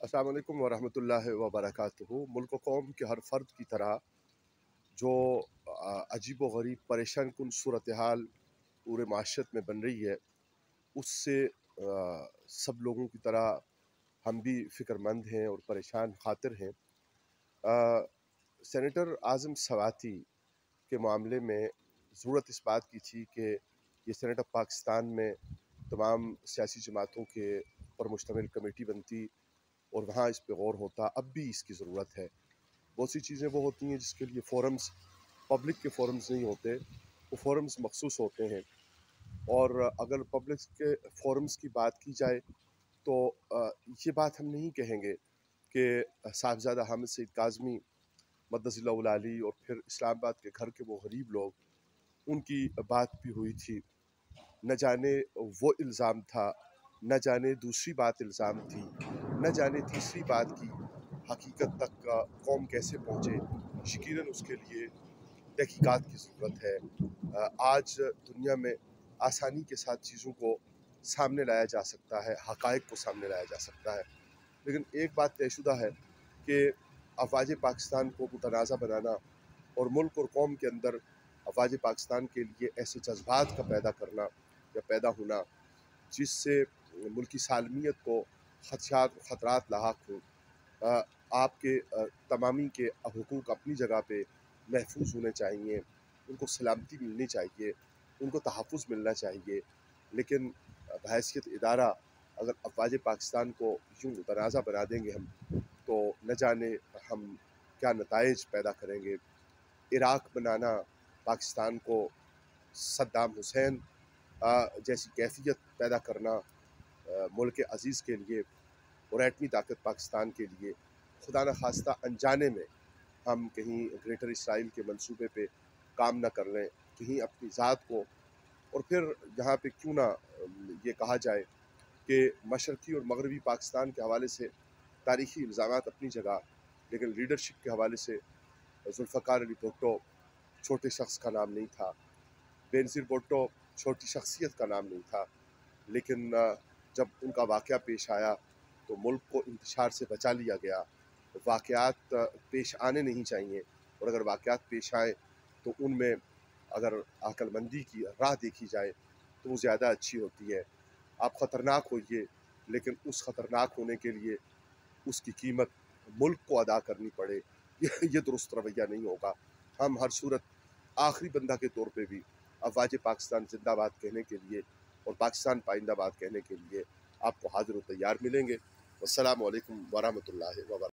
अस्सलाम वालेकुम वरहमतुल्लाहि वबरकातुहू। मुल्क व कौम के हर फ़र्द की तरह जो अजीब व गरीब परेशान कुन सूरत हाल पूरे माशरत में बन रही है, उससे सब लोगों की तरह हम भी फ़िक्रमंद हैं और परेशान खातिर हैं। सेनेटर आज़म सवाती के मामले में ज़रूरत इस बात की थी कि ये सेनेट ऑफ पाकिस्तान में तमाम सियासी जमातों के पर मुश्तमिल कमेटी बनती और वहाँ इस पे गौर होता। अब भी इसकी ज़रूरत है। बहुत सी चीज़ें वो होती हैं जिसके लिए फ़ोरम्स, पब्लिक के फ़ोरम्स नहीं होते, वो फ़ोरम्स मखसूस होते हैं। और अगर पब्लिक के फ़ोरम्स की बात की जाए तो ये बात हम नहीं कहेंगे कि साहिबज़ादा हामिद सईद काज़मी मद्दसिल्लाहुल आली और फिर इस्लामाबाद के घर के वो गरीब लोग, उनकी बात भी हुई थी। न जाने वो इल्ज़ाम था, न जाने दूसरी बात इल्ज़ाम थी, न जाने तीसरी बात की हकीकत तक कौम कैसे पहुँचे। यकीनन उसके लिए तहकीकात की ज़रूरत है। आज दुनिया में आसानी के साथ चीज़ों को सामने लाया जा सकता है, हक़ाइक़ को सामने लाया जा सकता है, लेकिन एक बात तयशुदा है कि अफ़वाज पाकिस्तान को मुतनाज़ा बनाना और मुल्क और कौम के अंदर अफ़वाज पाकिस्तान के लिए ऐसे जज्बात का पैदा पैदा होना जिससे मुल्की सालमियत को ख़तरात लाहक हों। आपके तमामी के हुकूक अपनी जगह पे महफूज होने चाहिए, उनको सलामती मिलनी चाहिए, उनको तहफ़्फ़ुज़ मिलना चाहिए, लेकिन बहैसियत इदारा अगर अफ़वाज पाकिस्तान को यूँ मुतनाज़ा बना देंगे हम, तो न जाने हम क्या नताइज पैदा करेंगे। इराक़ बनाना पाकिस्तान को सद्दाम हुसैन जैसी कैफ़ियत पैदा करना मुल्क अज़ीज़ के लिए और एटमी ताकत पाकिस्तान के लिए, खुदा न खास्ता अनजाने में हम कहीं ग्रेटर इसराइल के मंसूबे पे काम न कर लें, कहीं अपनी ज़ात को, और फिर यहाँ पे क्यों ना ये कहा जाए कि मशरक़ी और मगरबी पाकिस्तान के हवाले से तारीख़ी इल्ज़ामात अपनी जगह, लेकिन लीडरशिप के हवाले से ज़ुल्फ़िकार अली भुट्टो छोटे शख्स का नाम नहीं था, बेनज़ीर भुट्टो छोटी शख्सियत का नाम नहीं था, लेकिन जब उनका वाक़या पेश आया तो मुल्क को इंतशार से बचा लिया गया। वाक़यात पेश आने नहीं चाहिए, और अगर वाक़यात पेश आएँ तो उनमें अगर अक्लमंदी की राह देखी जाए तो वो ज़्यादा अच्छी होती है। आप ख़तरनाक होइए, लेकिन उस ख़तरनाक होने के लिए उसकी कीमत मुल्क को अदा करनी पड़े, ये दुरुस्त रवैया नहीं होगा। हम हर सूरत आखिरी बंदा के तौर पे भी अफ़वाज पाकिस्तान ज़िंदाबाद कहने के लिए और पाकिस्तान पाइंदाबाद कहने के लिए आपको हाज़िर व तैयार मिलेंगे। अस्सलामु अलैकुम वरहमतुल्लाहि व बरकातुहू।